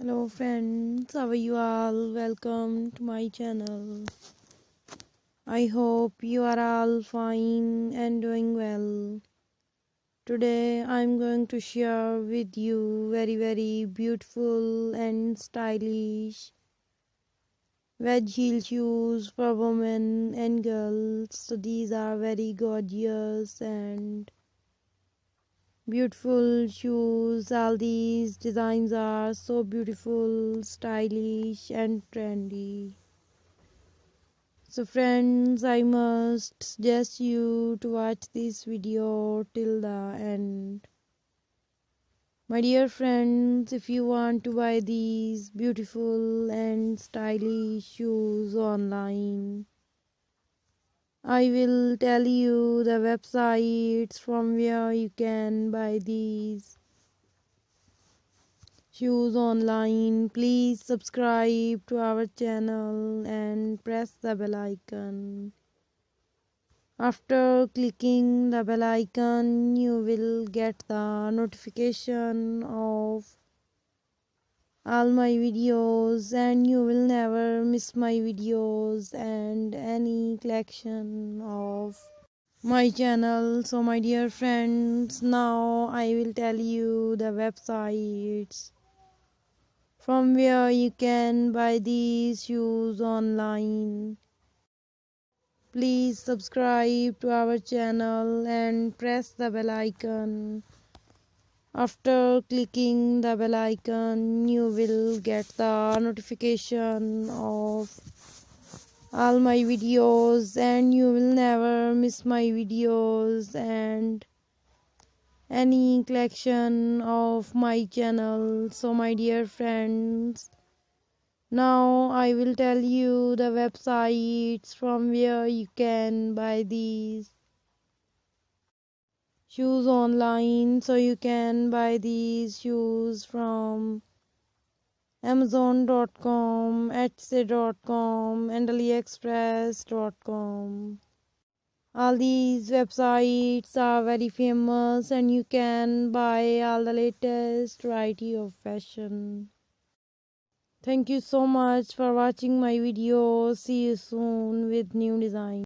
Hello friends, how are you all? Welcome to my channel. I hope you are all fine and doing well. Today I'm going to share with you very beautiful and stylish wedge heel shoes for women and girls. So these are very gorgeous and beautiful shoes. All these designs are so beautiful, stylish and trendy. So friends, I must suggest you to watch this video till the end. My dear friends, if you want to buy these beautiful and stylish shoes online, I will tell you the websites from where you can buy these shoes online. Please subscribe to our channel and press the bell icon. After clicking the bell icon, you will get the notification of all my videos and you will never miss my videos and any collection of my channel. So my dear friends, now I will tell you the websites from where you can buy these shoes online. Please subscribe to our channel and press the bell icon. After clicking the bell icon, you will get the notification of all my videos and you will never miss my videos and any collection of my channel. So my dear friends, now I will tell you the websites from where you can buy these shoes online. So you can buy these shoes from Amazon.com, Etsy.com and AliExpress.com. All these websites are very famous and you can buy all the latest variety of fashion. Thank you so much for watching my video. See you soon with new design.